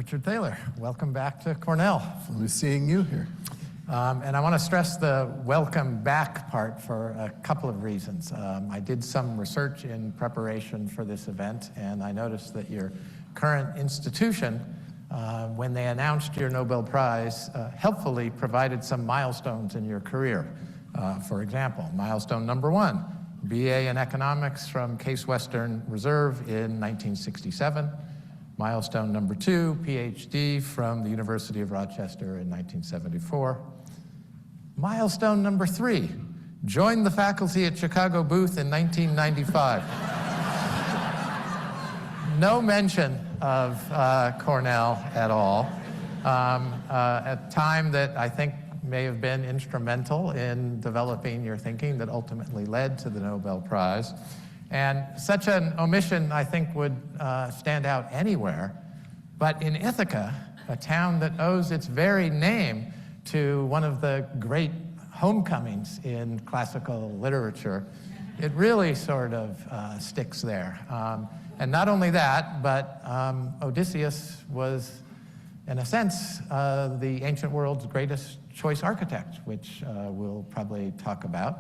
Richard Thaler, welcome back to Cornell. Fun seeing you here. And I want to stress the welcome back part for a couple of reasons. I did some research in preparation for this event, and I noticed that your current institution, when they announced your Nobel Prize, helpfully provided some milestones in your career. For example, milestone number 1, BA in Economics from Case Western Reserve in 1967. Milestone number 2, PhD from the University of Rochester in 1974. Milestone number 3, joined the faculty at Chicago Booth in 1995. No mention of Cornell at all. A time that I think may have been instrumental in developing your thinking that ultimately led to the Nobel Prize. And such an omission, I think, would stand out anywhere. But in Ithaca, a town that owes its very name to one of the great homecomings in classical literature, it really sort of sticks there. And not only that, but Odysseus was, in a sense, the ancient world's greatest choice architect, which we'll probably talk about.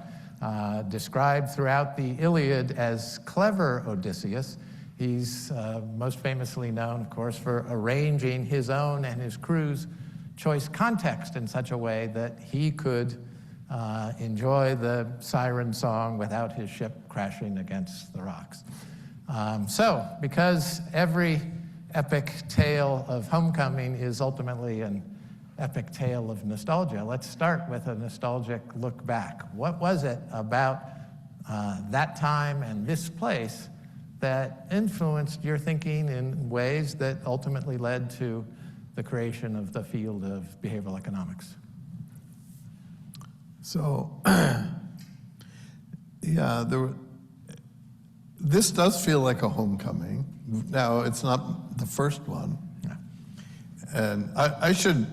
Described throughout the Iliad as clever Odysseus. He's most famously known, of course, for arranging his own and his crew's choice context in such a way that he could enjoy the siren song without his ship crashing against the rocks. So, because every epic tale of homecoming is ultimately an epic tale of nostalgia, let's start with a nostalgic look back. What was it about that time and this place that influenced your thinking in ways that ultimately led to the creation of the field of behavioral economics? So, yeah, this does feel like a homecoming. Now, it's not the first one. Yeah. And I should,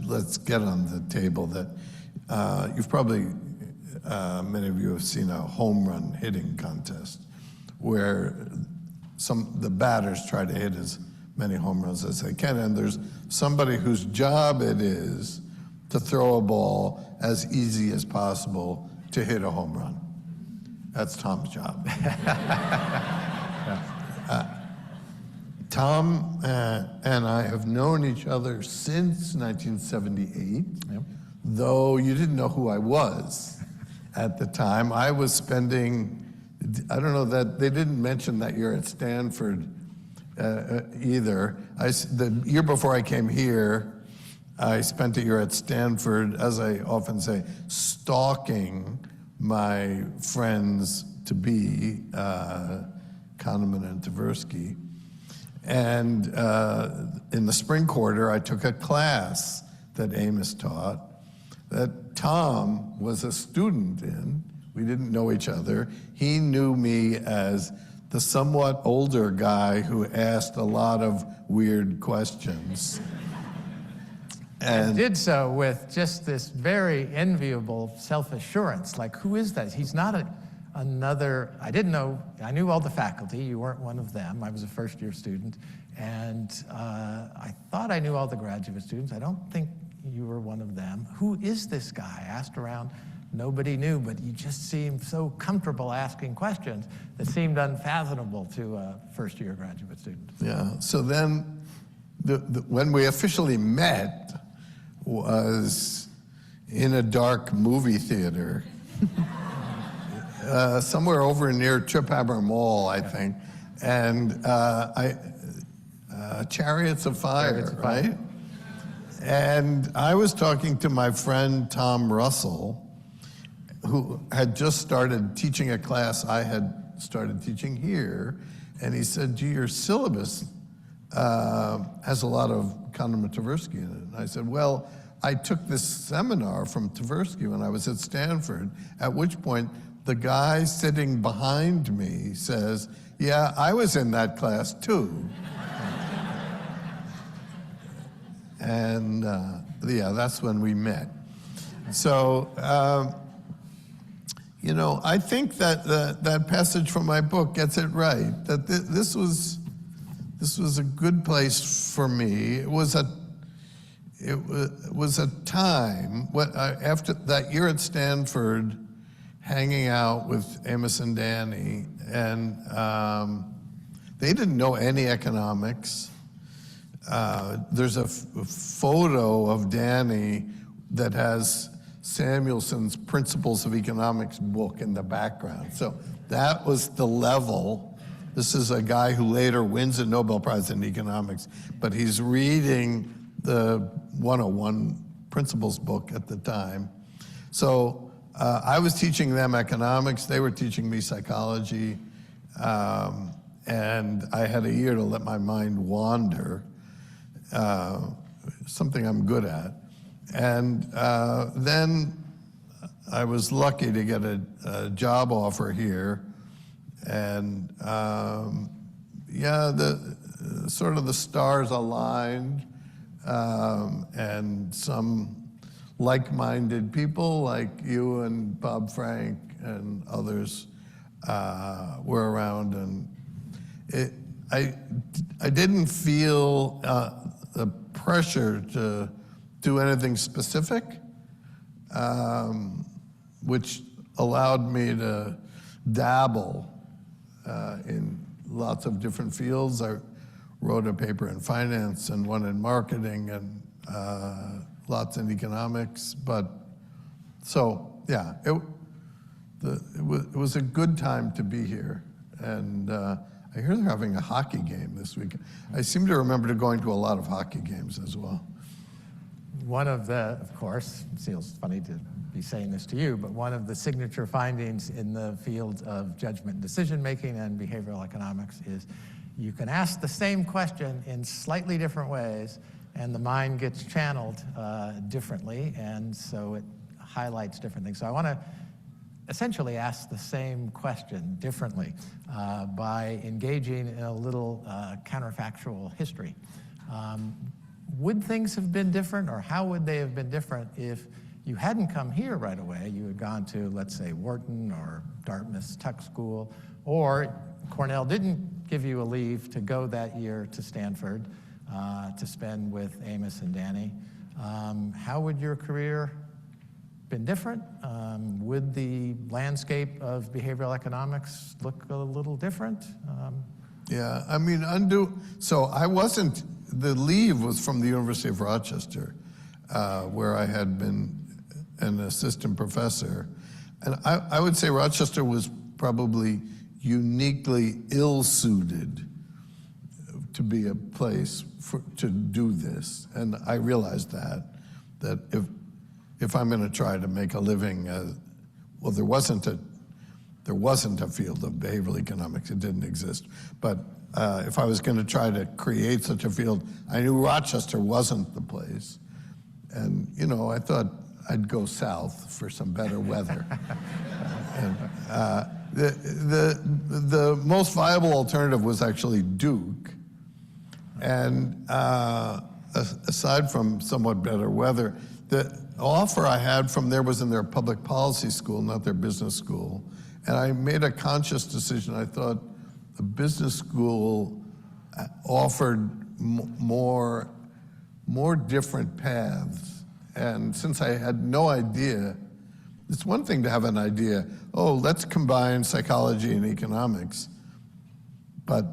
let's get on the table that you've probably, many of you have seen a home run hitting contest where the batters try to hit as many home runs as they can, and there's somebody whose job it is to throw a ball as easy as possible to hit a home run. That's Tom's job. Tom and I have known each other since 1978, yep. Though you didn't know who I was at the time. I was spending, I don't know that they didn't mention that year at Stanford either. The year before I came here, I spent a year at Stanford, as I often say, stalking my friends to be, Kahneman and Tversky. And in the spring quarter, I took a class that Amos taught that Tom was a student in. We didn't know each other. He knew me as the somewhat older guy who asked a lot of weird questions. And did so with just this very enviable self-assurance. Like, who is that? He's not another, I didn't know, I knew all the faculty, you weren't one of them. I was a first-year student, and I thought I knew all the graduate students. I don't think you were one of them. Who is this guy? I asked around, nobody knew, but you just seemed so comfortable asking questions that seemed unfathomable to a first-year graduate student. Yeah, so then when we officially met was in a dark movie theater. Somewhere over near Triphammer Mall, I think, and Chariots of Fire, right? And I was talking to my friend Tom Russell, who had just started teaching a class I had started teaching here, and he said, gee, your syllabus has a lot of Kahneman and Tversky in it. And I said, well, I took this seminar from Tversky when I was at Stanford, at which point the guy sitting behind me says, yeah, I was in that class too. And yeah, that's when we met. So, you know, I think that that passage from my book gets it right, that this was this was a good place for me. It was a time after that year at Stanford, hanging out with Amos and Danny, and they didn't know any economics. There's a photo of Danny that has Samuelson's Principles of Economics book in the background. So that was the level. This is a guy who later wins a Nobel Prize in economics, but he's reading the 101 Principles book at the time. So I was teaching them economics, they were teaching me psychology, and I had a year to let my mind wander, something I'm good at. And then I was lucky to get a job offer here, and sort of the stars aligned, and some like-minded people like you and Bob Frank and others were around, and I didn't feel the pressure to do anything specific, which allowed me to dabble in lots of different fields. I wrote a paper in finance and one in marketing and lots in economics. But so, yeah, it was a good time to be here. And I hear they're having a hockey game this week. I seem to remember going to a lot of hockey games as well. One of the, of course, it feels funny to be saying this to you, but one of the signature findings in the field of judgment and decision-making and behavioral economics is you can ask the same question in slightly different ways, and the mind gets channeled differently, and so it highlights different things. So I want to essentially ask the same question differently by engaging in a little counterfactual history. Would things have been different, or how would they have been different if you hadn't come here right away? You had gone to, let's say, Wharton or Dartmouth's Tuck School, or Cornell didn't give you a leave to go that year to Stanford to spend with Amos and Danny. How would your career been different? Would the landscape of behavioral economics look a little different? Yeah, I mean, so I wasn't, the leave was from the University of Rochester, where I had been an assistant professor. And I would say Rochester was probably uniquely ill-suited to be a place to do this. And I realized that if I'm going to try to make a living, well, there wasn't a field of behavioral economics, it didn't exist. But if I was going to try to create such a field, I knew Rochester wasn't the place. And, you know, I thought I'd go south for some better weather. And, the most viable alternative was actually Duke. And aside from somewhat better weather, the offer I had from there was in their public policy school, not their business school. And I made a conscious decision. I thought the business school offered more different paths. And since I had no idea, it's one thing to have an idea, oh, let's combine psychology and economics. But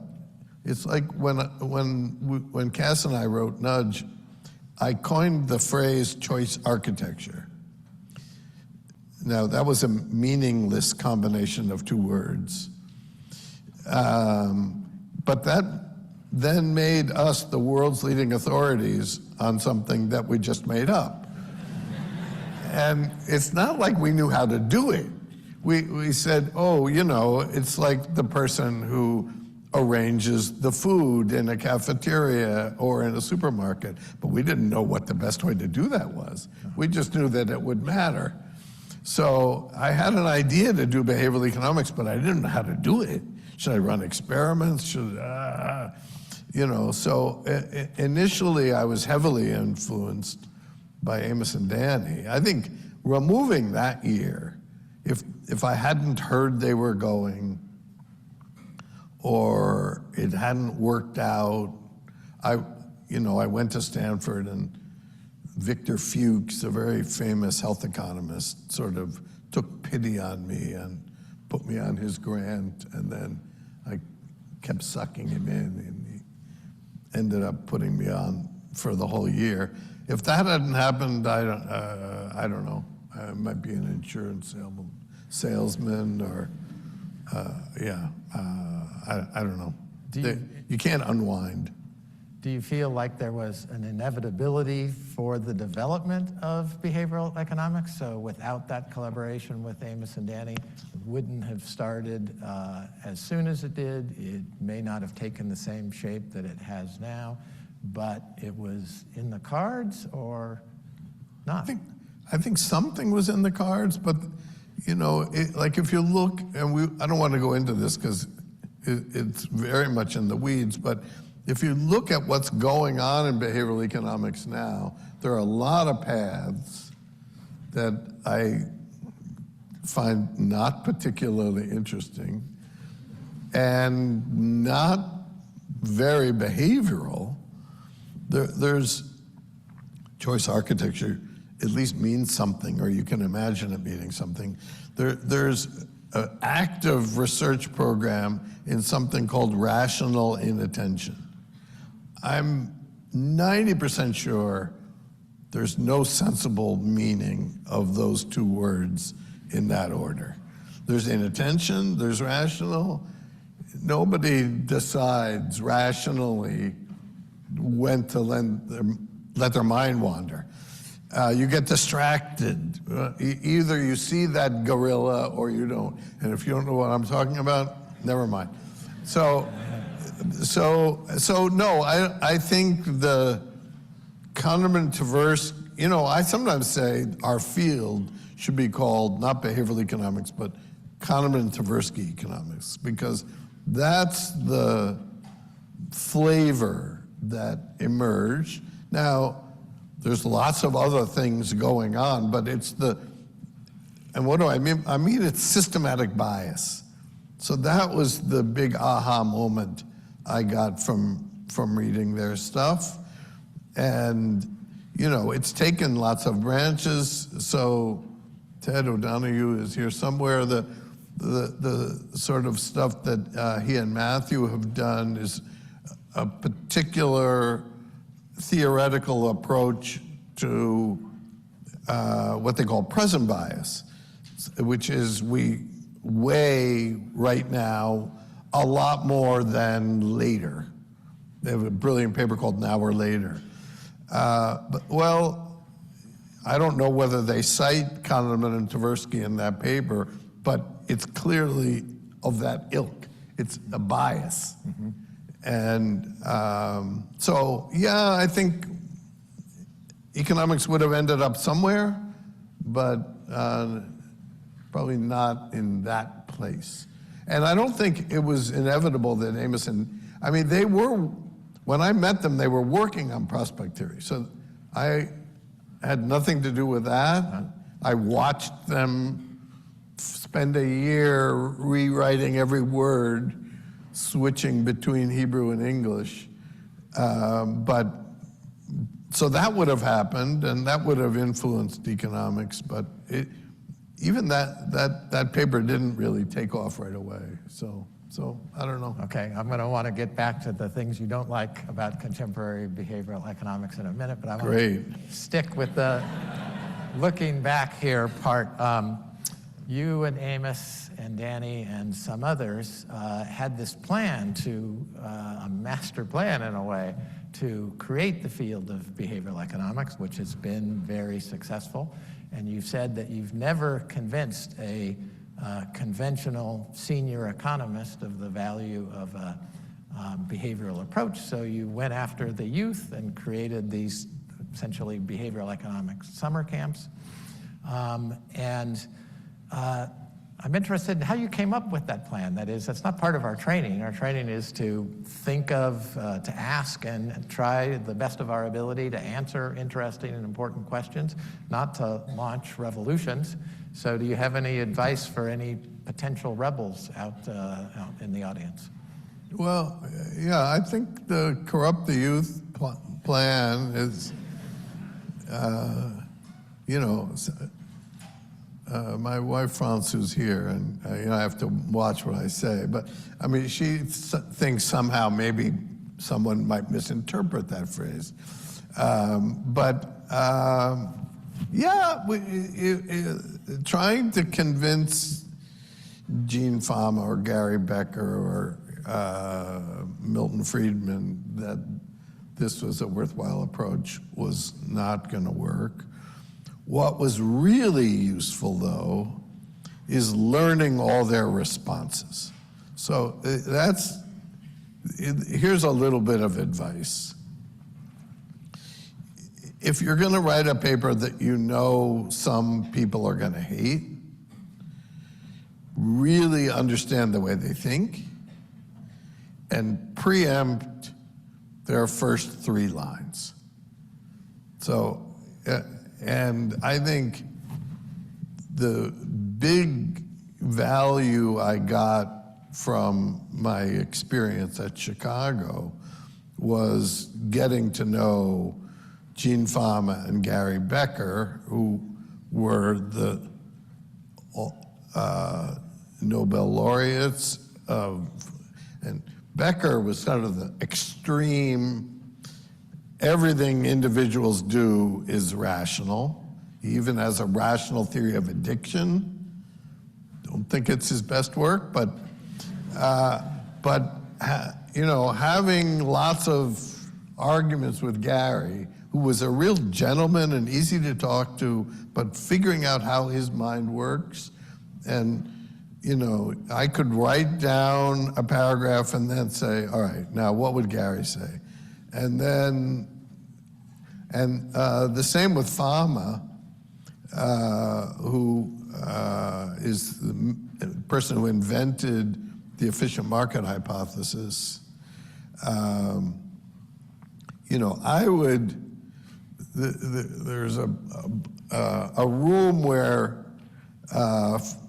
it's like when Cass and I wrote Nudge, I coined the phrase choice architecture. Now, that was a meaningless combination of two words. But that then made us the world's leading authorities on something that we just made up. And it's not like we knew how to do it. We said, oh, you know, it's like the person who arranges the food in a cafeteria or in a supermarket. But we didn't know what the best way to do that was. We just knew that it would matter. So I had an idea to do behavioral economics, but I didn't know how to do it. Should I run experiments? You know, so initially I was heavily influenced by Amos and Danny. I think removing that year, if I hadn't heard they were going, or it hadn't worked out. I went to Stanford, and Victor Fuchs, a very famous health economist, sort of took pity on me and put me on his grant, and then I kept sucking him in, and he ended up putting me on for the whole year. If that hadn't happened, I don't know. I might be an insurance salesman, or I don't know. You can't unwind. Do you feel like there was an inevitability for the development of behavioral economics? So without that collaboration with Amos and Danny, it wouldn't have started as soon as it did. It may not have taken the same shape that it has now, but it was in the cards or not? I think something was in the cards, but like if you look, and I don't want to go into this because it's very much in the weeds, but if you look at what's going on in behavioral economics now, there are a lot of paths that I find not particularly interesting and not very behavioral. There's choice architecture at least means something, or you can imagine it meaning something. There's an active research program in something called rational inattention. I'm 90% sure there's no sensible meaning of those two words in that order. There's inattention, there's rational. Nobody decides rationally when to let their mind wander. You get distracted. Either you see that gorilla or you don't. And if you don't know what I'm talking about, never mind. So no, I think the Kahneman-Tversky, I sometimes say our field should be called not behavioral economics, but Kahneman-Tversky economics, because that's the flavor that emerged. Now, there's lots of other things going on, but and what do I mean? I mean, it's systematic bias. So that was the big aha moment I got from reading their stuff. And, it's taken lots of branches. So Ted O'Donoghue is here somewhere. The sort of stuff that he and Matthew have done is a particular theoretical approach to what they call present bias, which is we weigh right now a lot more than later. They have a brilliant paper called Now or Later. I don't know whether they cite Kahneman and Tversky in that paper, but it's clearly of that ilk. It's a bias. Mm-hmm. And I think economics would have ended up somewhere, but probably not in that place. And I don't think it was inevitable that Amos when I met them, they were working on prospect theory. So I had nothing to do with that. I watched them spend a year rewriting every word, switching between Hebrew and English. So that would have happened, and that would have influenced economics, but even that paper didn't really take off right away. So I don't know. Okay, I'm going to want to get back to the things you don't like about contemporary behavioral economics in a minute, but I want to stick with the looking back here part. You and Amos and Danny and some others had this plan a master plan in a way, to create the field of behavioral economics, which has been very successful. And you've said that you've never convinced a conventional senior economist of the value of a behavioral approach. So you went after the youth and created these essentially behavioral economics summer camps. I'm interested in how you came up with that plan. That is, that's not part of our training. Our training is to think of, to ask and try the best of our ability to answer interesting and important questions, not to launch revolutions. So do you have any advice for any potential rebels out in the audience? Well, yeah, I think the Corrupt the Youth plan is, you know, my wife France, who's here, and you know, I have to watch what I say, but I mean, she thinks somehow maybe someone might misinterpret that phrase. Yeah, trying to convince Gene Fama or Gary Becker or Milton Friedman that this was a worthwhile approach was not going to work. What was really useful, though, is learning all their responses. So here's a little bit of advice. If you're going to write a paper that you know some people are going to hate, really understand the way they think and preempt their first 3 lines. So, and I think the big value I got from my experience at Chicago was getting to know Gene Fama and Gary Becker, who were the Nobel laureates of, and Becker was kind of the extreme, everything individuals do is rational. He even has a rational theory of addiction. Don't think it's his best work, but you know, having lots of arguments with Gary, who was a real gentleman and easy to talk to, but figuring out how his mind works. And, you know, I could write down a paragraph and then say, all right, now what would Gary say? And then, the same with Fama, who is the person who invented the efficient market hypothesis. You know, I would, there's a room where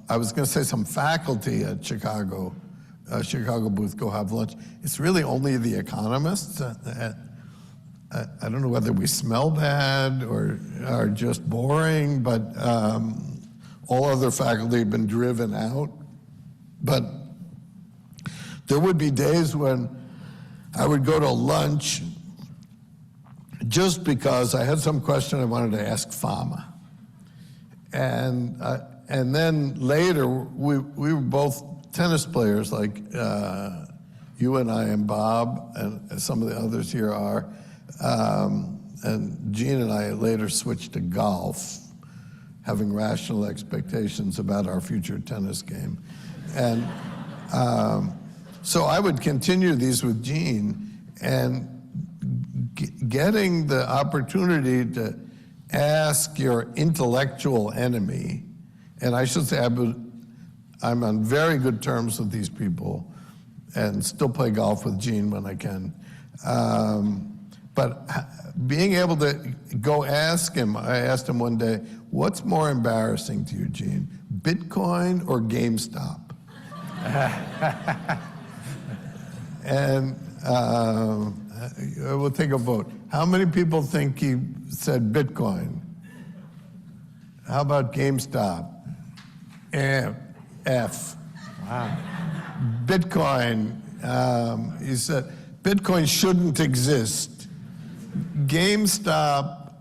I was going to say some faculty at Chicago booth go have lunch. It's really only the economists. I don't know whether we smell bad or are just boring, but all other faculty have been driven out. But there would be days when I would go to lunch just because I had some question I wanted to ask Fama. And then later, we were both tennis players, like you and I and Bob, and some of the others here are. And Gene and I later switched to golf, having rational expectations about our future tennis game. And so I would continue these with Gene, and getting the opportunity to ask your intellectual enemy, and I should say I'm on very good terms with these people and still play golf with Gene when I can. But being able to go ask him, I asked him one day, what's more embarrassing to you, Gene, Bitcoin or GameStop? And we'll take a vote. How many people think he said Bitcoin? How about GameStop? F. Wow. Bitcoin, he said, Bitcoin shouldn't exist. GameStop,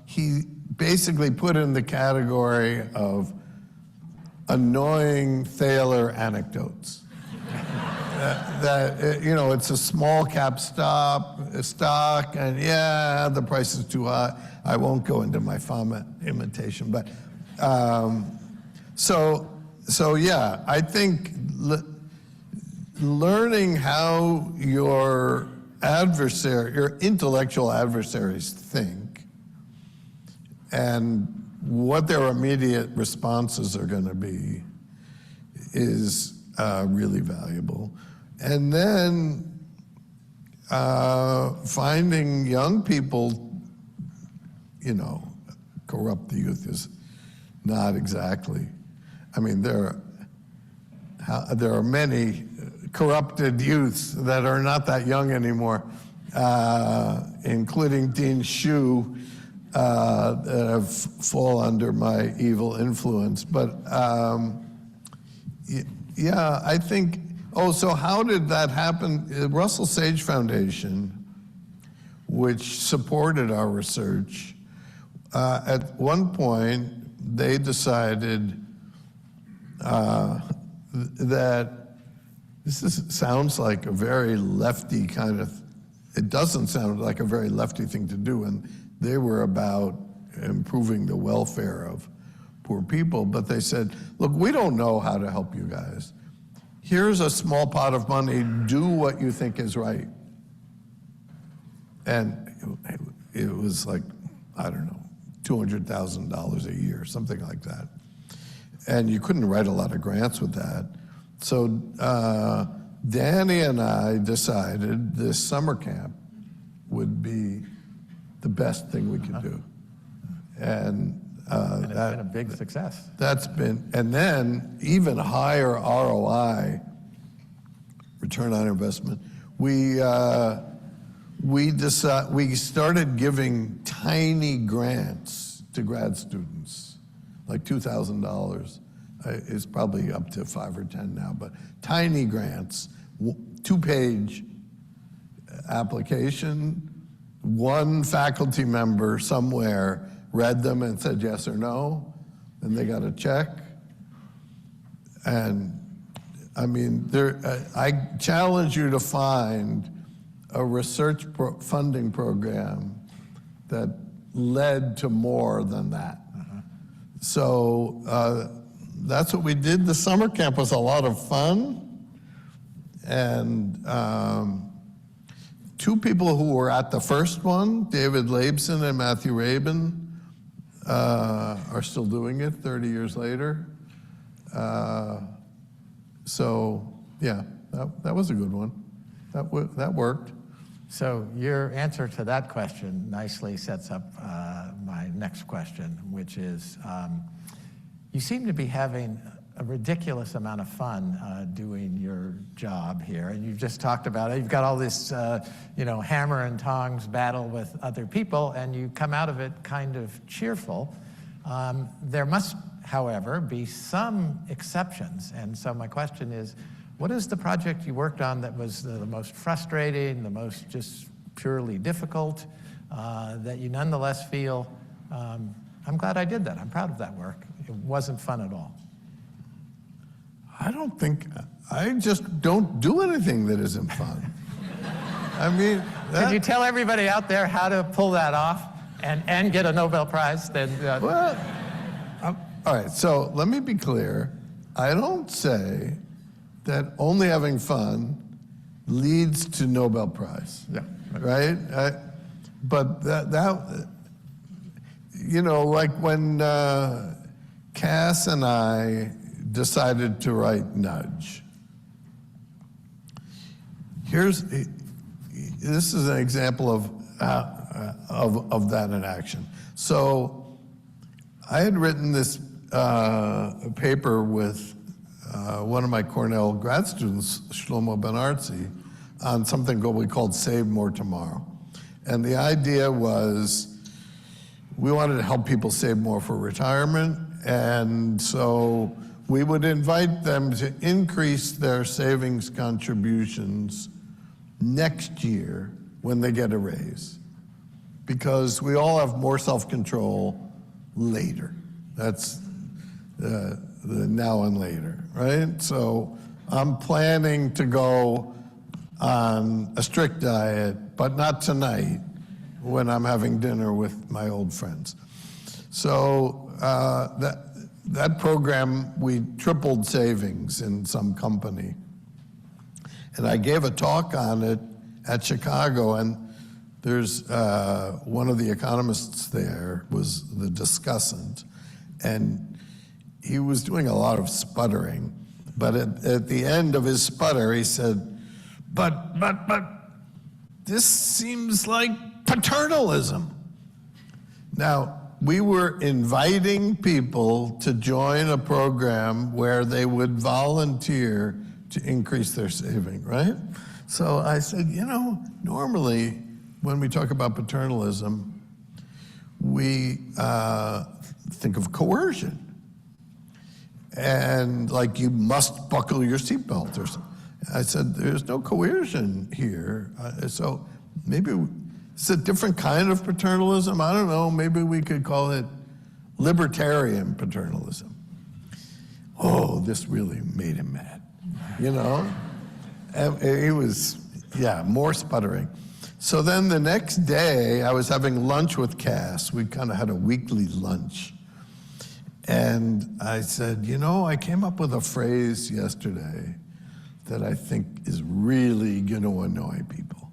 he basically put in the category of annoying Thaler anecdotes. That you know, it's a small cap stock, and yeah, the price is too high. I won't go into my Fama imitation, but so yeah, I think learning how your intellectual adversaries think, and what their immediate responses are going to be, is really valuable. And then finding young people, you know, corrupt the youth is not exactly. I mean, there are many corrupted youths that are not that young anymore, including Dean Shu, that have fall under my evil influence. But yeah, I think, so how did that happen? The Russell Sage Foundation, which supported our research, at one point they decided that sounds like a very lefty kind of, it doesn't sound like a very lefty thing to do, and they were about improving the welfare of poor people, but they said, look, we don't know how to help you guys. Here's a small pot of money, do what you think is right. And it was like, I don't know, $200,000 a year, something like that. And you couldn't write a lot of grants with that. So Danny and I decided this summer camp would be the best thing we could do. And it's been a big success. That's been, and then even higher ROI, return on investment. We started giving tiny grants to grad students, like $2,000. It's probably up to 5 or 10 now, but tiny grants, 2-page application. One faculty member somewhere read them and said yes or no, and they got a check. And I mean, I challenge you to find a research funding program that led to more than that. So that's what we did. The summer camp was a lot of fun. And 2 people who were at the first one, David Laibson and Matthew Rabin, are still doing it 30 years later. So yeah, that was a good one. That worked. So your answer to that question nicely sets up my next question, which is, you seem to be having a ridiculous amount of fun doing your job here, and you've just talked about it. You've got all this, hammer and tongs battle with other people, and you come out of it kind of cheerful. There must, however, be some exceptions, and so my question is, what is the project you worked on that was the most frustrating, the most just purely difficult, that you nonetheless feel, I'm glad I did that, I'm proud of that work. It wasn't fun at all. I just don't do anything that isn't fun. I mean, Could you tell everybody out there how to pull that off and get a Nobel Prize? Then, well, all right, so let me be clear. I don't say that only having fun leads to Nobel Prize. Yeah. Right? But that like when Cass and I decided to write Nudge. This is an example of that in action. So I had written this paper with one of my Cornell grad students, Shlomo Ben-Artzi, on something we called Save More Tomorrow. And the idea was we wanted to help people save more for retirement, and so we would invite them to increase their savings contributions next year when they get a raise, because we all have more self-control later. That's the now and later, right? So I'm planning to go on a strict diet, but not tonight when I'm having dinner with my old friends. So that program, we tripled savings in some company. And I gave a talk on it at Chicago, and there's one of the economists there was the discussant, and he was doing a lot of sputtering. But at the end of his sputter, he said, but this seems like paternalism. Now, we were inviting people to join a program where they would volunteer to increase their saving, right? So I said, normally when we talk about paternalism, we think of coercion. And like you must buckle your seatbelt or something. I said, there's no coercion here. So maybe it's a different kind of paternalism. I don't know, maybe we could call it libertarian paternalism. Oh, this really made him mad, And he was, more sputtering. So then the next day, I was having lunch with Cass. We kind of had a weekly lunch. And I said, I came up with a phrase yesterday that I think is really going to annoy people.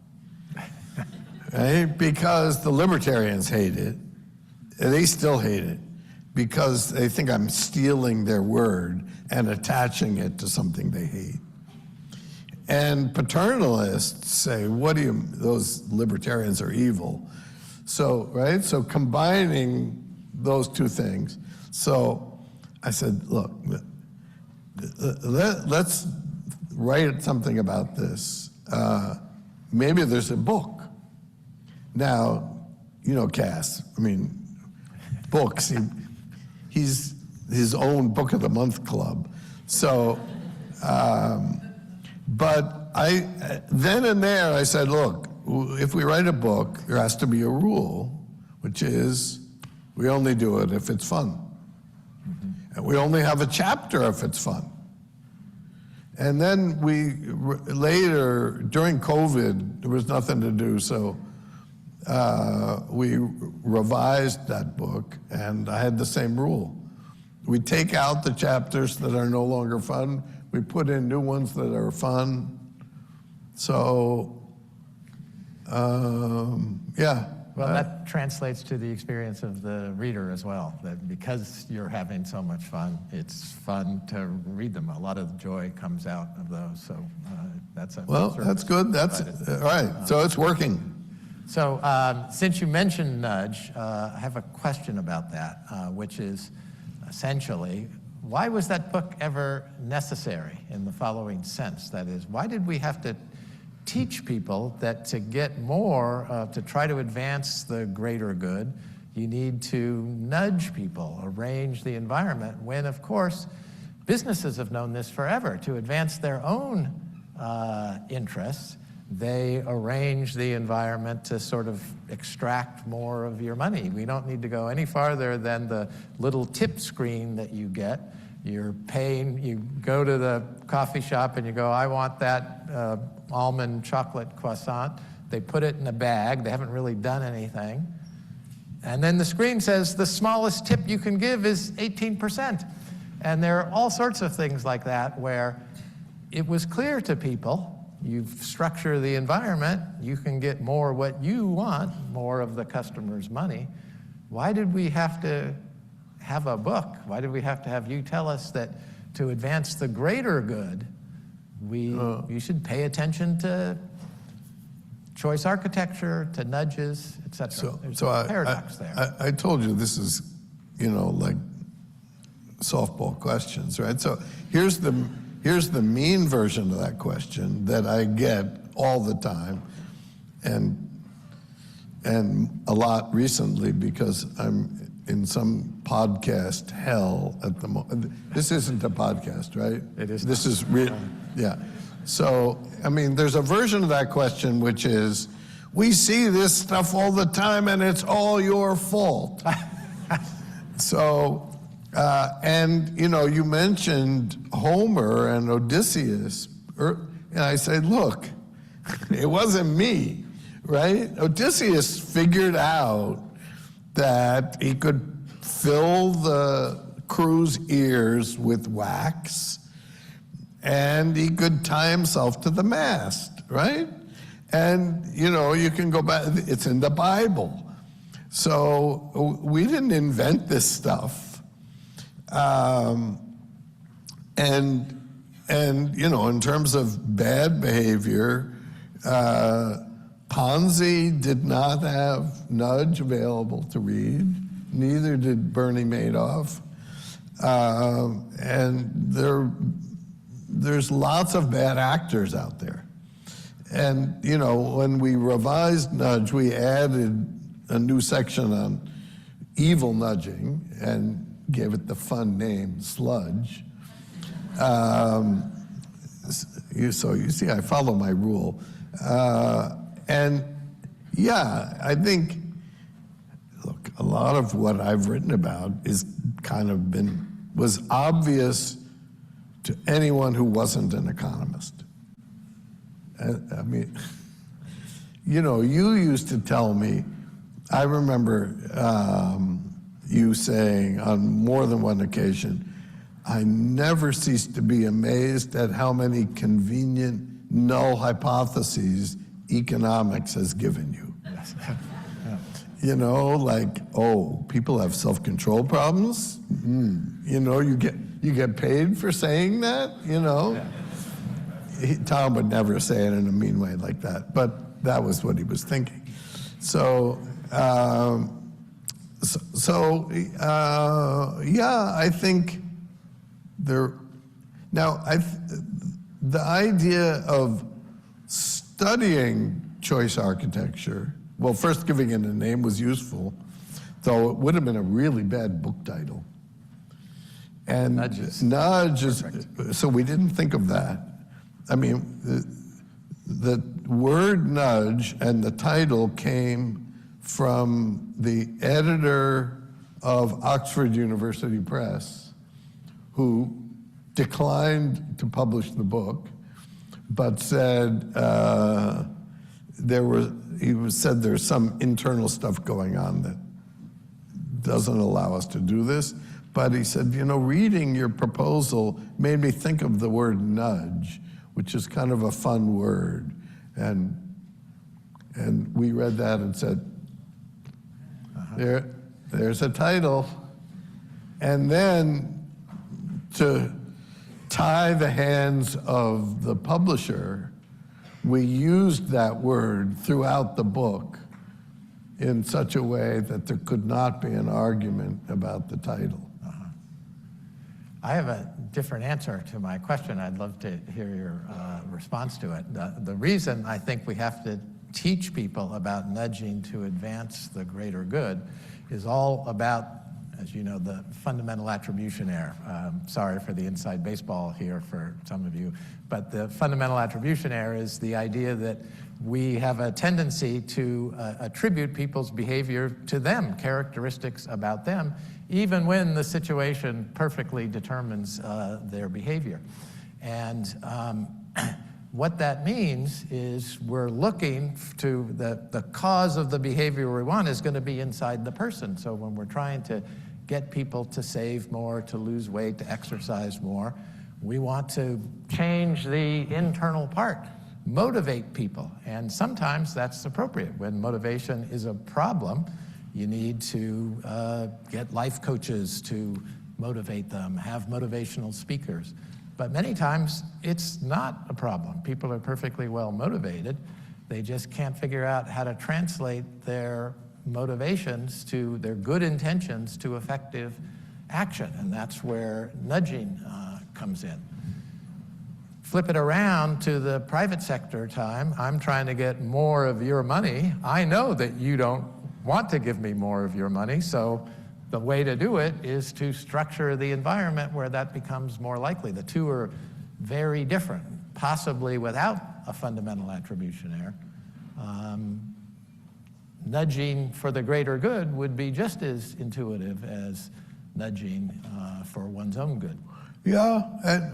Right? Because the libertarians hate it. They still hate it because they think I'm stealing their word and attaching it to something they hate. And paternalists say, those libertarians are evil. So, right? So combining those two things. So I said, look, let's write something about this. Maybe there's a book. Now, Cass, books, he's his own Book of the Month club. So, but then and there I said, look, if we write a book, there has to be a rule, which is we only do it if it's fun. And we only have a chapter if it's fun. And then later, during COVID, there was nothing to do, so we revised that book, and I had the same rule. We take out the chapters that are no longer fun, we put in new ones that are fun. So, Well, that translates to the experience of the reader as well, that because you're having so much fun, it's fun to read them. A lot of joy comes out of those, so that's a that's good. That's all right. So it's working. So since you mentioned nudge, I have a question about that, which is essentially, why was that book ever necessary in the following sense? That is, why did we have to teach people that to get more, to try to advance the greater good, you need to nudge people, arrange the environment, when, of course, businesses have known this forever. To advance their own interests, they arrange the environment to sort of extract more of your money. We don't need to go any farther than the little tip screen that you get. You're paying, you go to the coffee shop and you go, I want that almond chocolate croissant. They put it in a bag. They haven't really done anything. And then the screen says the smallest tip you can give is 18%. And there are all sorts of things like that where it was clear to people, you structure the environment, you can get more what you want, more of the customer's money. Why did we have to have a book? Why did we have to have you tell us that to advance the greater good, you should pay attention to choice architecture, to nudges, et cetera? There's a paradox there. I told you this is, like softball questions, right? So here's the mean version of that question that I get all the time, and a lot recently because I'm in some podcast hell at the moment. This isn't a podcast, right? It is. This is real. Yeah. So, there's a version of that question which is, we see this stuff all the time and it's all your fault. So, you mentioned Homer and Odysseus, and I say, look, it wasn't me, right? Odysseus figured out that he could fill the crew's ears with wax, and he could tie himself to the mast, right? And, you can go back, it's in the Bible. So we didn't invent this stuff. In terms of bad behavior, Ponzi did not have nudge available to read. Neither did Bernie Madoff. And there's lots of bad actors out there. And, you know, when we revised nudge, we added a new section on evil nudging and gave it the fun name, sludge. So you see, I follow my rule. And yeah, I think, look, a lot of what I've written about is was obvious to anyone who wasn't an economist. I mean, you know, you used to tell me, I remember you saying on more than one occasion, I never cease to be amazed at how many convenient null hypotheses economics has given you. Yes. You know, like, oh, people have self-control problems? You know, you get paid for saying that, you know? Yeah. Tom would never say it in a mean way like that, but that was what he was thinking. So, yeah, I think the idea of studying choice architecture, well, first giving it a name was useful, though it would have been a really bad book title. And nudge is, so we didn't think of that. I mean, the word nudge and the title came from the editor of Oxford University Press, who declined to publish the book, but said said there's some internal stuff going on that doesn't allow us to do this. But he said, you know, reading your proposal made me think of the word nudge, which is kind of a fun word. And we read that and said, there's a title. And then to tie the hands of the publisher, we used that word throughout the book in such a way that there could not be an argument about the title. I have a different answer to my question. I'd love to hear your response to it. The reason I think we have to teach people about nudging to advance the greater good is all about, as you know, the fundamental attribution error. Sorry for the inside baseball here for some of you, but the fundamental attribution error is the idea that we have a tendency to attribute people's behavior to them, characteristics about them, even when the situation perfectly determines their behavior. And what that means is we're looking to the cause of the behavior we want is going to be inside the person. So when we're trying to get people to save more, to lose weight, to exercise more, we want to change the internal part, motivate people. And sometimes that's appropriate. When motivation is a problem, you need to get life coaches to motivate them, have motivational speakers. But many times, it's not a problem. People are perfectly well motivated. They just can't figure out how to translate their motivations to their good intentions to effective action. And that's where nudging comes in. Flip it around to the private sector time. I'm trying to get more of your money. I know that you don't want to give me more of your money, so the way to do it is to structure the environment where that becomes more likely. The two are very different, possibly without a fundamental attribution error. Nudging for the greater good would be just as intuitive as nudging for one's own good. Yeah,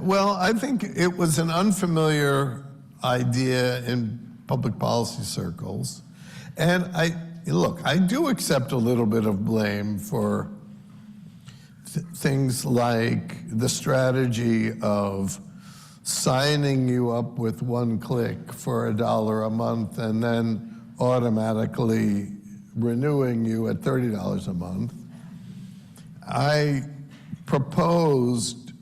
well, I think it was an unfamiliar idea in public policy circles. And look, I do accept a little bit of blame for things like the strategy of signing you up with one click for $1 a month and then automatically renewing you at $30 a month. I proposed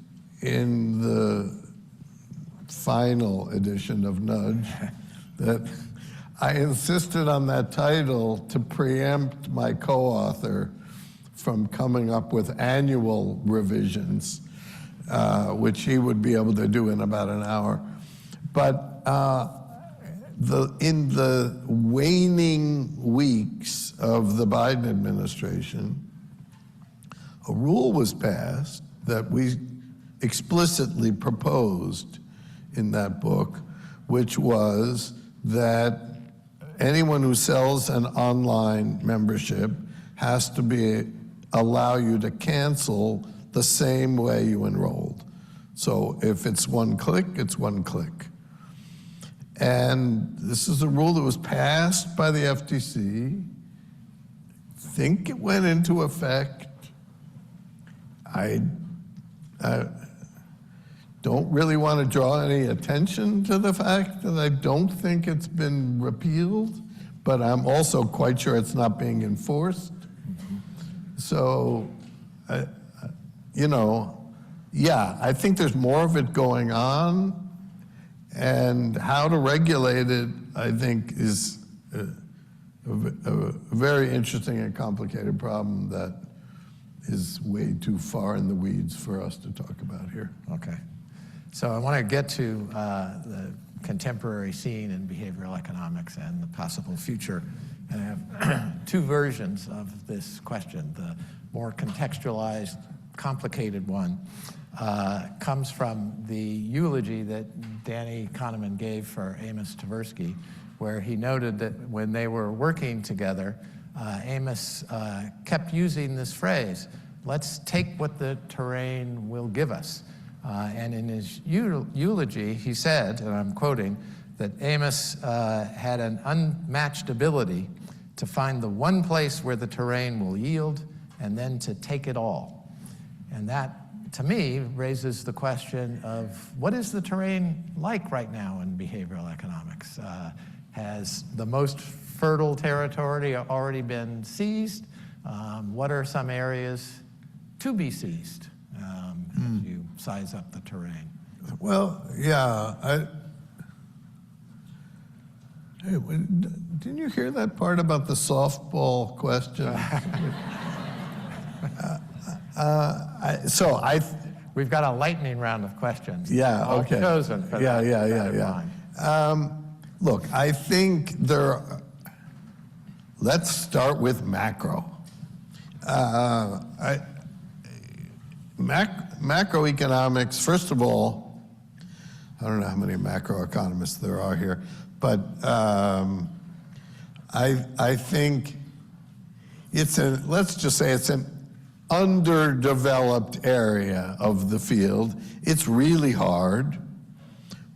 in the final edition of Nudge that I insisted on that title to preempt my co-author from coming up with annual revisions. which he would be able to do in about an hour. But in the waning weeks of the Biden administration, a rule was passed that we explicitly proposed in that book, which was that anyone who sells an online membership has to allow you to cancel the same way you enrolled. So if it's one click, it's one click. And this is a rule that was passed by the FTC. I think it went into effect. I don't really want to draw any attention to the fact that I don't think it's been repealed, but I'm also quite sure it's not being enforced. So, yeah, I think there's more of it going on, and how to regulate it, I think, is a very interesting and complicated problem that is way too far in the weeds for us to talk about here. Okay. So I want to get to the contemporary scene in behavioral economics and the possible future. And I have two versions of this question. The more contextualized, complicated one comes from the eulogy that Danny Kahneman gave for Amos Tversky, where he noted that when they were working together, Amos kept using this phrase, let's take what the terrain will give us. And in his eulogy, he said, and I'm quoting, that Amos had an unmatched ability to find the one place where the terrain will yield and then to take it all. And that, to me, raises the question of what is the terrain like right now in behavioral economics? Has the most fertile territory already been seized? What are some areas to be seized as you size up the terrain? Well, yeah. Didn't you hear that part about the softball question? We've got a lightning round of questions. Yeah, okay. Chosen for that. Yeah. Look, I think let's start with macro. Macroeconomics, first of all, I don't know how many macroeconomists there are here, but I think let's just say it's an underdeveloped area of the field. It's really hard.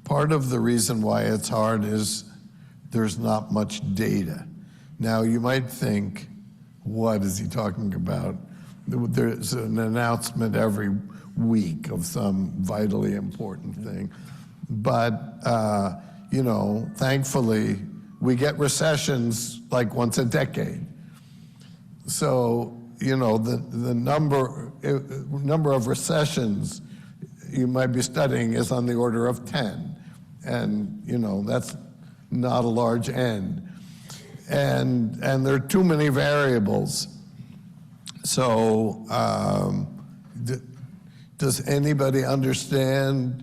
Part of the reason why it's hard is there's not much data. Now, you might think, what is he talking about? There's an announcement every week of some vitally important thing. But, thankfully, we get recessions like once a decade. So, the number of recessions you might be studying is on the order of 10. And, that's not a large N. And there are too many variables. So, does anybody understand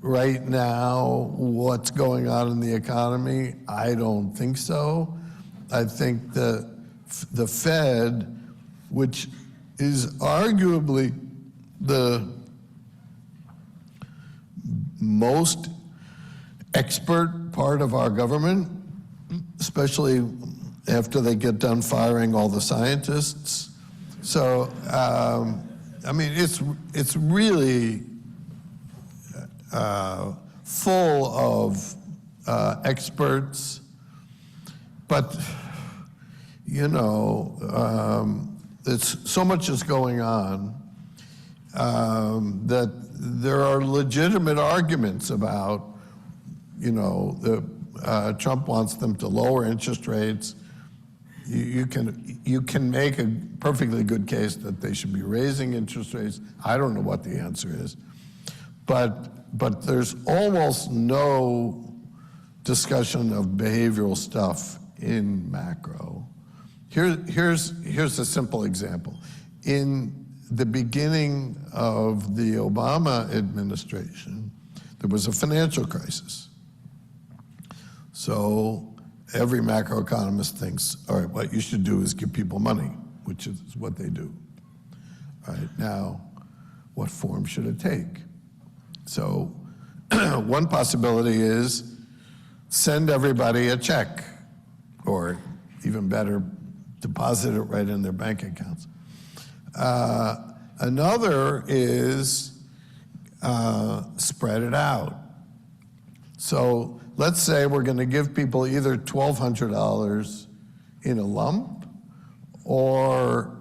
right now what's going on in the economy? I don't think so. I think the Fed, which is arguably the most expert part of our government, especially after they get done firing all the scientists. So, it's really full of experts, but, it's so much is going on that there are legitimate arguments about, Trump wants them to lower interest rates. You can make a perfectly good case that they should be raising interest rates. I don't know what the answer is, but there's almost no discussion of behavioral stuff in macro. Here's a simple example. In the beginning of the Obama administration, there was a financial crisis. So every macroeconomist thinks, all right, what you should do is give people money, which is what they do. All right, now, what form should it take? So one possibility is send everybody a check, or even better, deposit it right in their bank accounts. Another is spread it out. So let's say we're going to give people either $1,200 in a lump or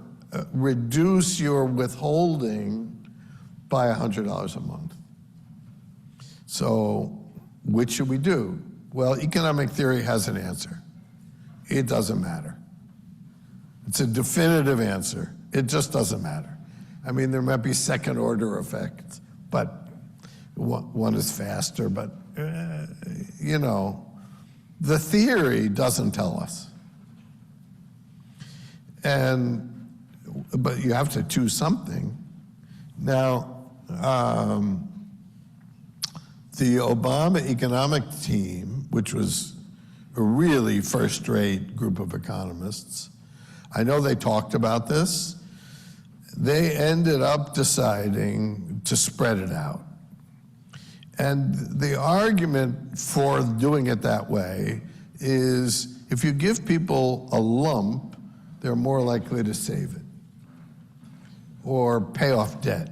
reduce your withholding by $100 a month. So which should we do? Well, economic theory has an answer. It doesn't matter. It's a definitive answer. It just doesn't matter. I mean, there might be second order effects, but one is faster, but you know, the theory doesn't tell us. But you have to choose something. Now, the Obama economic team, which was a really first-rate group of economists, I know they talked about this. They ended up deciding to spread it out. And the argument for doing it that way is if you give people a lump, they're more likely to save it or pay off debt.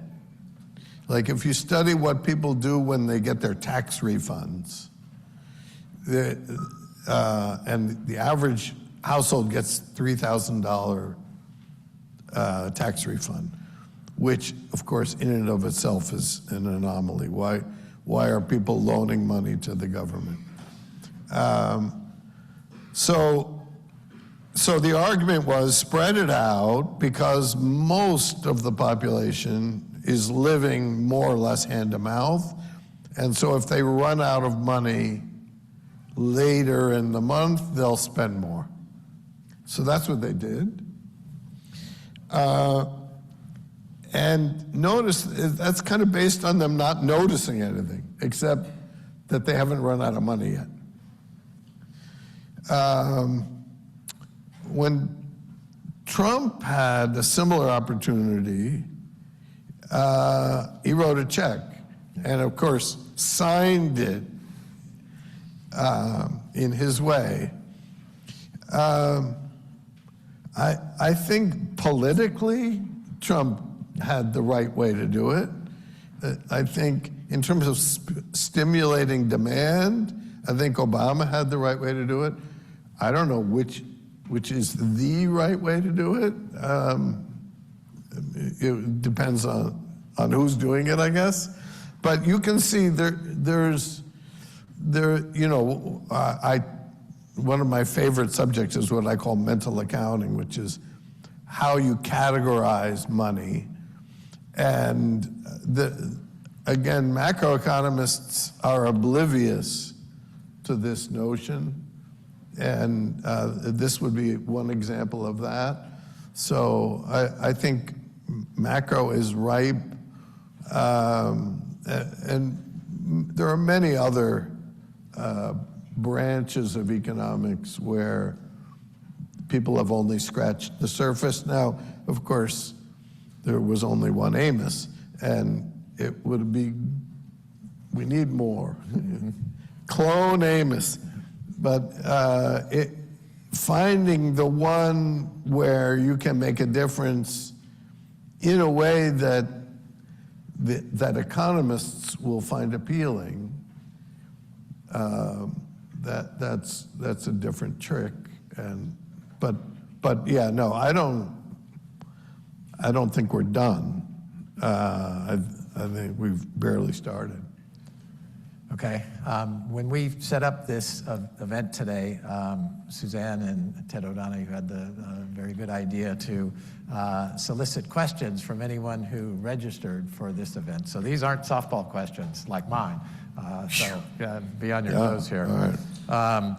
Like if you study what people do when they get their tax refunds, and the average household gets $3,000 tax refund, which of course in and of itself is an anomaly. Why are people loaning money to the government? So the argument was spread it out because most of the population is living more or less hand to mouth. And so if they run out of money later in the month, they'll spend more. So that's what they did. And notice that's kind of based on them not noticing anything, except that they haven't run out of money yet. When Trump had a similar opportunity, he wrote a check and, of course, signed it in his way. I think politically, Trump had the right way to do it. I think in terms of stimulating demand, I think Obama had the right way to do it. I don't know which is the right way to do it. It depends on who's doing it, I guess. But you can see one of my favorite subjects is what I call mental accounting, which is how you categorize money. And again, macroeconomists are oblivious to this notion. And this would be one example of that. So I think macro is ripe. And there are many other branches of economics where people have only scratched the surface. Now, of course, there was only one Amos, and it would be, we need more. Clone Amos. But finding the one where you can make a difference in a way that economists will find appealing, that's a different trick. But yeah, no, I don't think we're done. I think we've barely started. Okay. When we set up this event today, Suzanne and Ted O'Donoghue had the very good idea to solicit questions from anyone who registered for this event. So these aren't softball questions like mine. So be on your toes here. All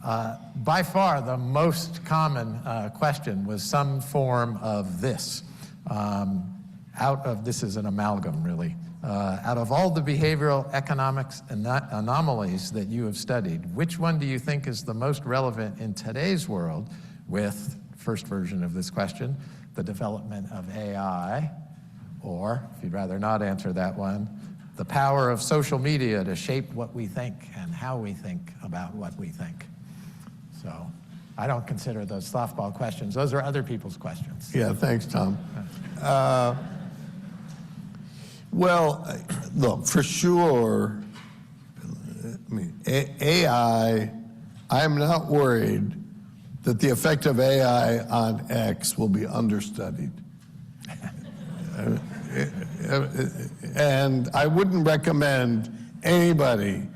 right. By far, the most common question was some form of this. this is an amalgam really, out of all the behavioral economics anomalies that you have studied, which one do you think is the most relevant in today's world with, first version of this question, the development of AI, or, if you'd rather not answer that one, the power of social media to shape what we think and how we think about what we think? So I don't consider those softball questions. Those are other people's questions. Yeah, thanks, Tom. Well, look, for sure, I mean, AI, I'm not worried that the effect of AI on X will be understudied. And I wouldn't recommend anybody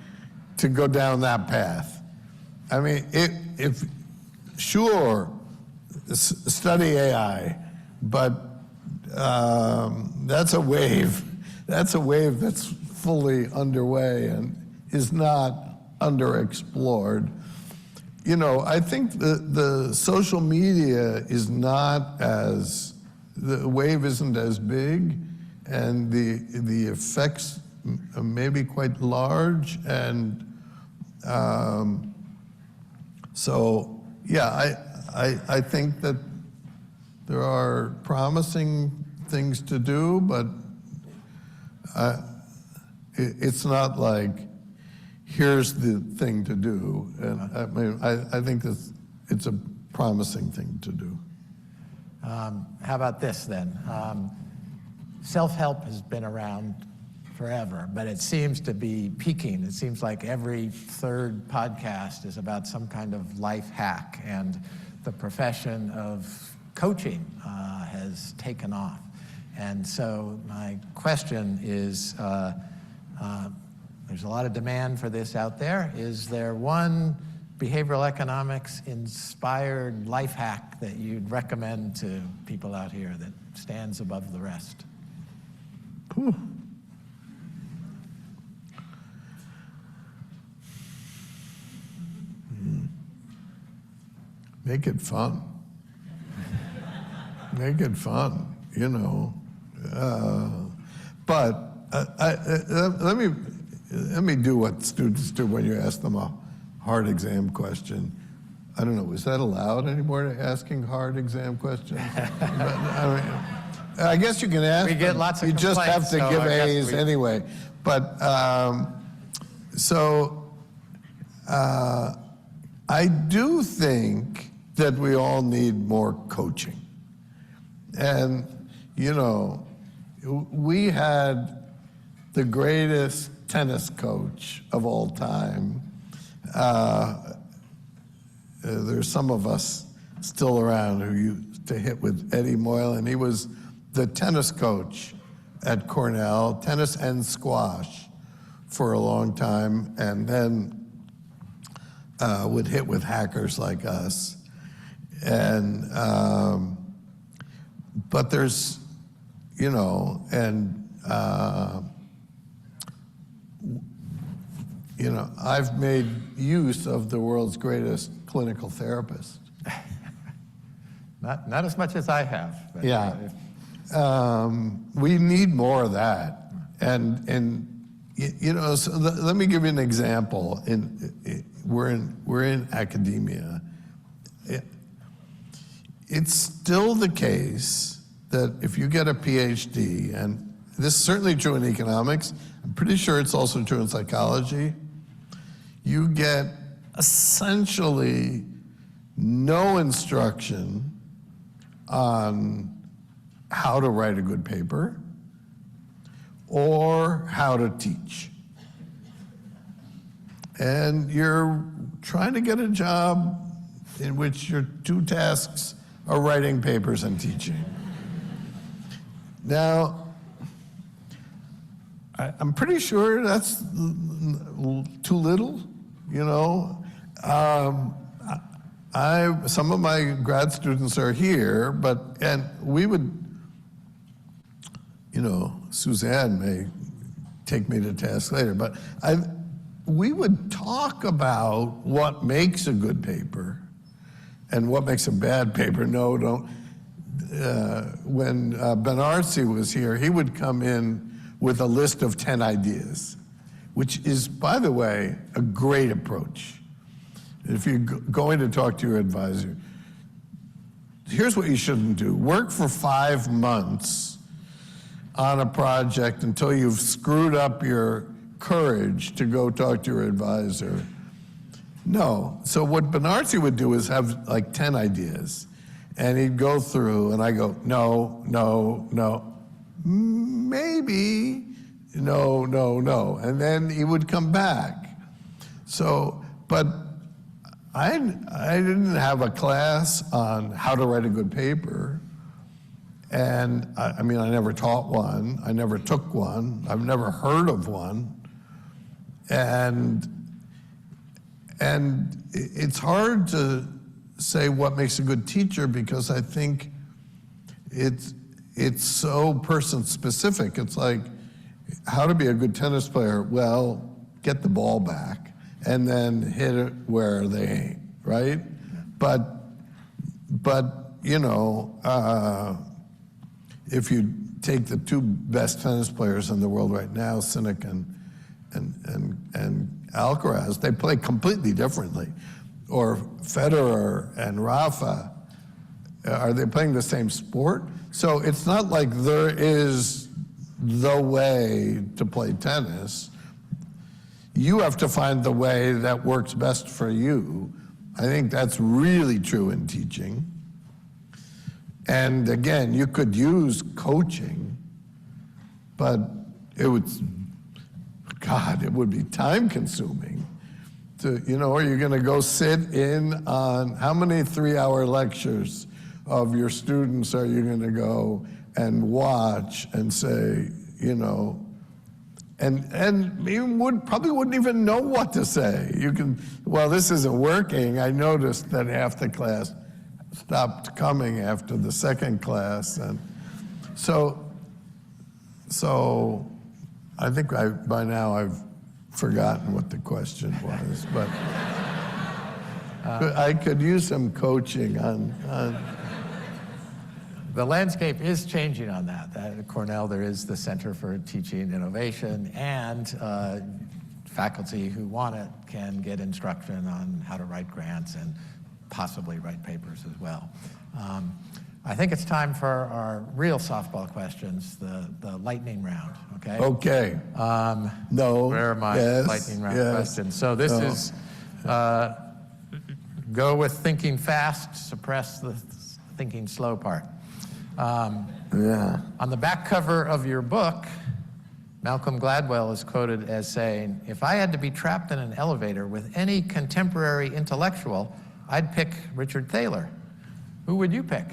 to go down that path. I mean, if sure, study AI, but that's a wave. That's a wave that's fully underway and is not underexplored. You know, I think the social media is not as, the wave isn't as big, and the effects may be quite large, and so yeah, I think that there are promising things to do, but it's not like here's the thing to do. And I mean, I think that it's a promising thing to do. How about this then? Self-help has been around forever, but it seems to be peaking. It seems like every third podcast is about some kind of life hack, and the profession of coaching has taken off. And so my question is, there's a lot of demand for this out there. Is there one behavioral economics inspired life hack that you'd recommend to people out here that stands above the rest? Whew. Make it fun. Make it fun, you know. But let me do what students do when you ask them a hard exam question. I don't know, is that allowed anymore, asking hard exam questions? I guess you can ask. We get lots of You just have to complaints, give so I guess A's anyway. But I do think that we all need more coaching. And, you know, we had the greatest tennis coach of all time. There's some of us still around who used to hit with Eddie Moylan. He was the tennis coach at Cornell, tennis and squash for a long time, and then would hit with hackers like us. And but there's, you know, and you know, I've made use of the world's greatest clinical therapist. Not as much as I have. But Yeah. We need more of that. And you know, so let me give you an example. We're in academia. It's still the case that if you get a PhD, and this is certainly true in economics, I'm pretty sure it's also true in psychology, you get essentially no instruction on how to write a good paper or how to teach. And you're trying to get a job in which your two tasks are writing papers and teaching. Now, I'm pretty sure that's too little, you know. Some of my grad students are here, and we would, you know, Suzanne may take me to task later, but we would talk about what makes a good paper and what makes a bad paper. No, don't. when Benarsi was here, he would come in with a list of 10 ideas, which is, by the way, a great approach. If you're going to talk to your advisor, here's what you shouldn't do. Work for 5 months on a project until you've screwed up your courage to go talk to your advisor. No. So what Benarsi would do is have like 10 ideas. And he'd go through, and I go, no, no, no, maybe, no, no, no. And then he would come back. So, but I didn't have a class on how to write a good paper. And I mean, I never taught one. I never took one. I've never heard of one. And it's hard to say what makes a good teacher, because I think it's so person specific. It's like, how to be a good tennis player? Well, get the ball back and then hit it where they ain't, right? But you know, if you take the 2 best tennis players in the world right now, Sinek and Alcaraz, they play completely differently. Or Federer and Rafa, are they playing the same sport? So it's not like there is the way to play tennis. You have to find the way that works best for you. I think that's really true in teaching. And again, you could use coaching, but it would be time consuming. You know, are you going to go sit in on how many 3-hour lectures of your students are you going to go and watch and say, you know, and you probably wouldn't even know what to say. You can, well, this isn't working. I noticed that half the class stopped coming after the second class, and so I think by now I've forgotten what the question was, but I could use some coaching on. The landscape is changing on that. At Cornell, there is the Center for Teaching Innovation, and faculty who want it can get instruction on how to write grants and possibly write papers as well. I think it's time for our real softball questions, the lightning round, okay? Okay. No. Where are my lightning round questions? So this is go with thinking fast, suppress the thinking slow part. On the back cover of your book, Malcolm Gladwell is quoted as saying, "If I had to be trapped in an elevator with any contemporary intellectual, I'd pick Richard Thaler." Who would you pick?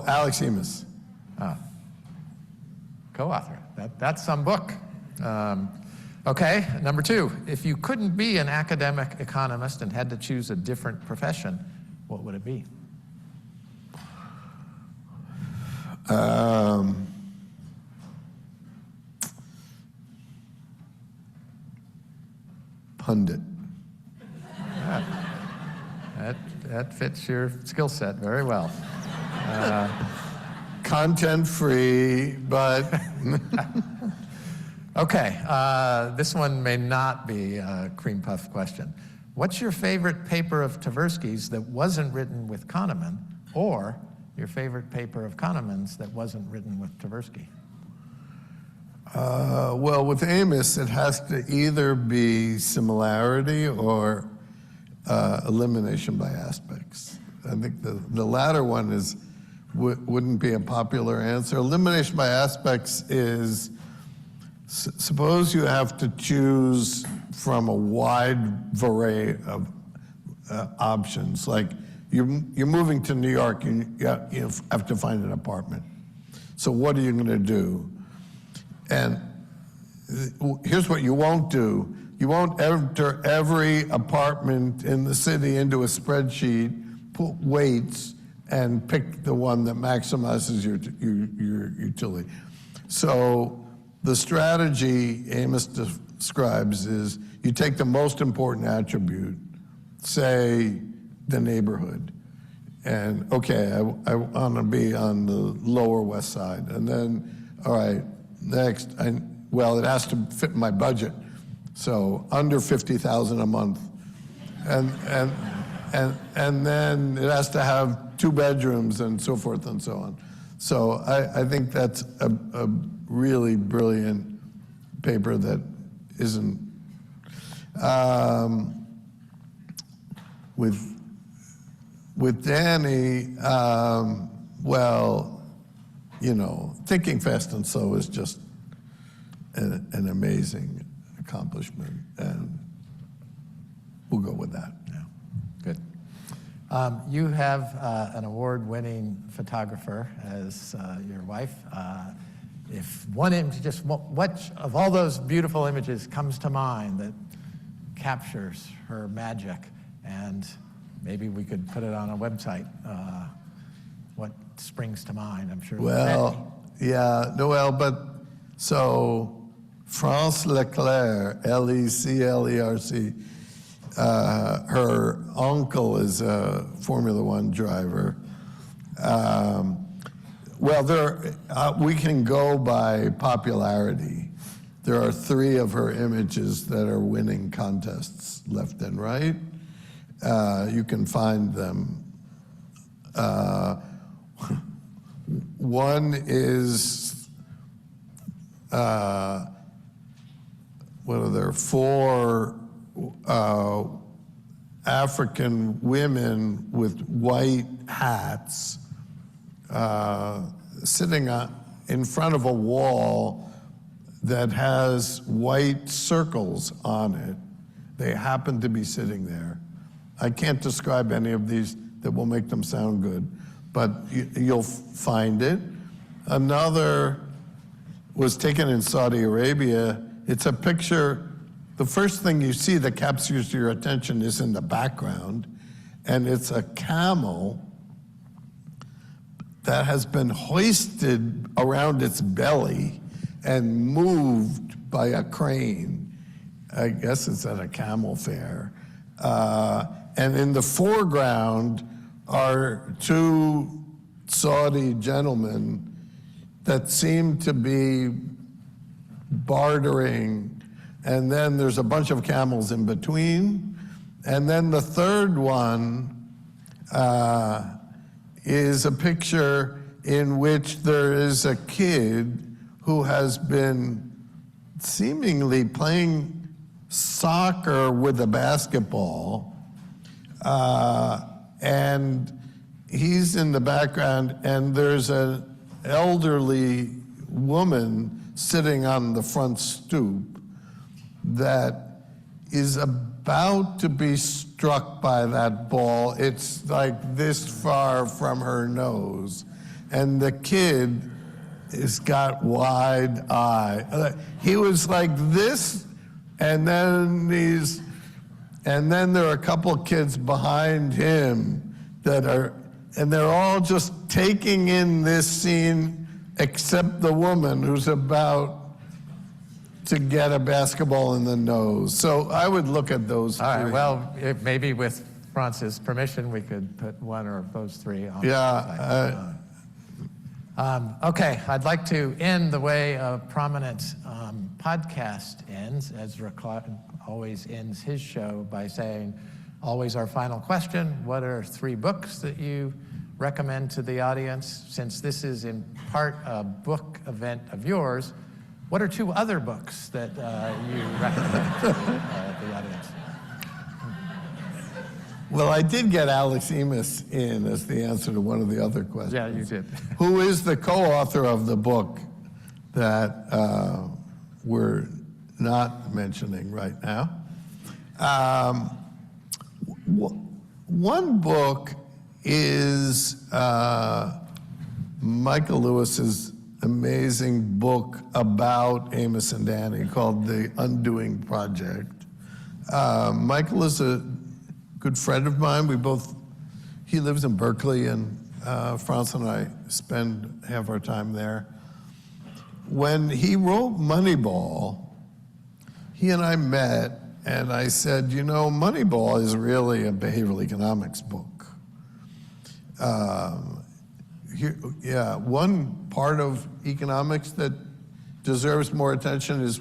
Alex Emas. Co-author. That's some book. Okay, number 2. If you couldn't be an academic economist and had to choose a different profession, what would it be? Pundit. That fits your skill set very well. Content free, but okay, this one may not be a cream puff question. What's your favorite paper of Tversky's that wasn't written with Kahneman, or your favorite paper of Kahneman's that wasn't written with Tversky? Well, with Amos, it has to either be similarity or elimination by aspects. I think the latter one wouldn't be a popular answer. Elimination by aspects is, suppose you have to choose from a wide array of options. Like you're moving to New York, you have to find an apartment. So what are you going to do? And here's what you won't do. You won't enter every apartment in the city into a spreadsheet, put weights, and pick the one that maximizes your utility. So the strategy Amos describes is you take the most important attribute, say the neighborhood, and okay, I want to be on the Lower West Side, and then, all right, next, well, it has to fit my budget, so under $50,000 a month, and then it has to have 2 bedrooms and so forth and so on. So I think that's a really brilliant paper that isn't with Danny. Well, you know, Thinking Fast and Slow is just an amazing accomplishment, and we'll go with that. Yeah, good. You have an award-winning photographer as your wife. If one image, just what of all those beautiful images comes to mind that captures her magic, and maybe we could put it on a website. What springs to mind? I'm sure. Well, yeah, Noel, but so France Leclerc, Leclerc, her uncle is a Formula One driver. Well, we can go by popularity. There are 3 of her images that are winning contests left and right. You can find them. One is, what are there, 4 African women with white hats sitting in front of a wall that has white circles on it. They happen to be sitting there. I can't describe any of these that will make them sound good, but you'll find it. Another was taken in Saudi Arabia. It's a picture, the first thing you see that captures your attention is in the background, and it's a camel that has been hoisted around its belly and moved by a crane. I guess it's at a camel fair. And in the foreground are 2 Saudi gentlemen that seem to be bartering, and then there's a bunch of camels in between. And then the third one is a picture in which there is a kid who has been seemingly playing soccer with a basketball, and he's in the background, and there's an elderly woman sitting on the front stoop that is about to be struck by that ball. It's like this far from her nose, and the kid has got wide eye. He was like this, and then there are a couple of kids behind him that are, and they're all just taking in this scene, except the woman who's about to get a basketball in the nose. So I would look at those 3. All right, well, maybe with France's permission, we could put one or those 3 on. Yeah. Okay, I'd like to end the way a prominent podcast ends, as Recla always ends his show by saying, always our final question, what are 3 books that you recommend to the audience? Since this is in part a book event of yours, what are 2 other books that you recommend to the audience? Well, I did get Alex Emis in as the answer to one of the other questions. Yeah, you did. Who is the co-author of the book that we're not mentioning right now? One book is Michael Lewis's amazing book about Amos and Danny called The Undoing Project. Michael is a good friend of mine. He lives in Berkeley, and Franz and I spend half our time there. when he wrote Moneyball, he and I met, and I said, you know, Moneyball is really a behavioral economics book. One part of economics that deserves more attention is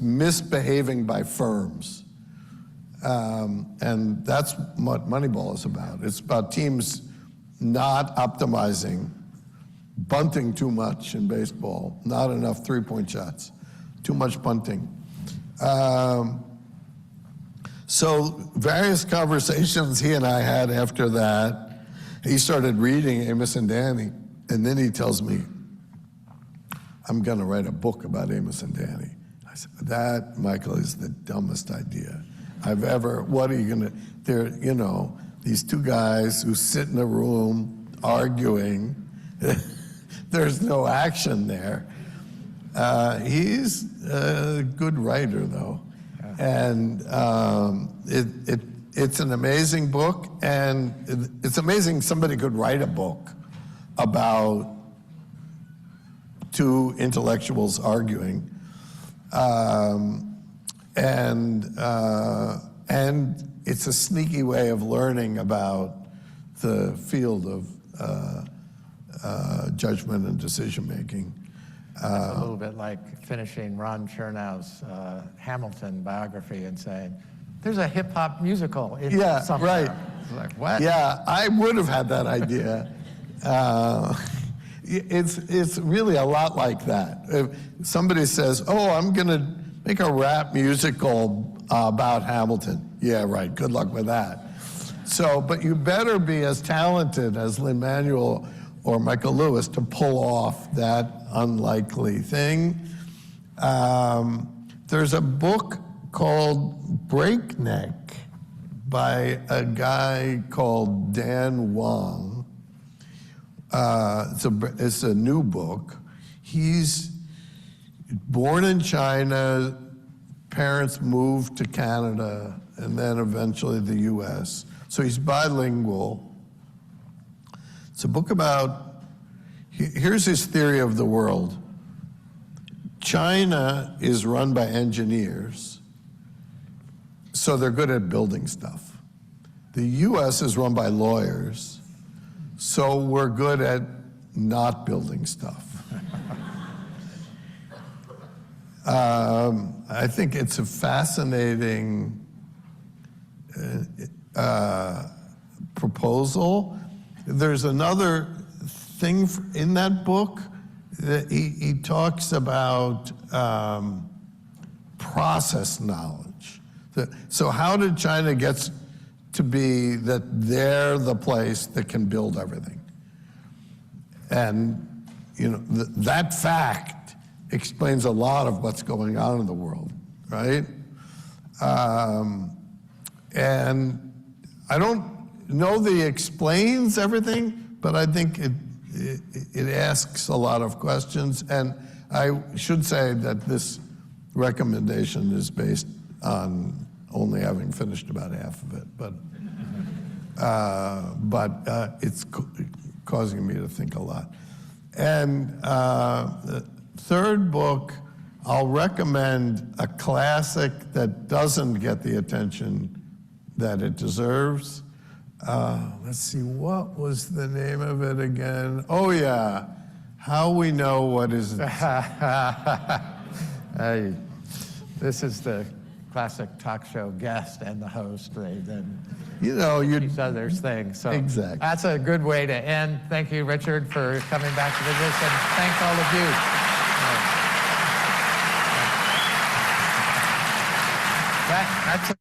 misbehaving by firms. And that's what Moneyball is about. It's about teams not optimizing, bunting too much in baseball, not enough three-point shots, too much bunting. So various conversations he and I had after that. He started reading Amos and Danny, and then he tells me, I'm going to write a book about Amos and Danny. I said, that, Michael, is the dumbest idea I've ever, what are you going to, they're, you know, these two guys who sit in a room arguing, there's no action there. He's a good writer, though. And it's an amazing book, and it's amazing somebody could write a book about two intellectuals arguing. And it's a sneaky way of learning about the field of judgment and decision-making. It's a little bit like finishing Ron Chernow's Hamilton biography and saying, there's a hip-hop musical in somewhere. Right. It's like, what? Yeah, I would have had that idea. It's really a lot like that. If somebody says, oh, I'm going to make a rap musical about Hamilton. Yeah, right, good luck with that. So, but you better be as talented as Lin-Manuel or Michael Lewis to pull off that unlikely thing. There's a book called Breakneck by a guy called Dan Wang. It's a new book. He's born in China, parents moved to Canada, and then eventually the US. So he's bilingual. It's a book about, here's his theory of the world. China is run by engineers, so they're good at building stuff. The US is run by lawyers, so we're good at not building stuff. I think it's a fascinating proposal. There's another thing in that book that he talks about process knowledge. So how did China get to be that they're the place that can build everything? And you know that fact explains a lot of what's going on in the world, right? And I don't know that he explains everything, but I think it asks a lot of questions. And I should say that this recommendation is based on only having finished about half of it, but it's causing me to think a lot. And the third book, I'll recommend a classic that doesn't get the attention that it deserves. Let's see, what was the name of it again? Oh yeah, How We Know What Is It. Hey, this is the classic talk show guest and the host. They then each other's things. So exactly. That's a good way to end. Thank you, Richard, for coming back to visit us, and thanks all of you. That's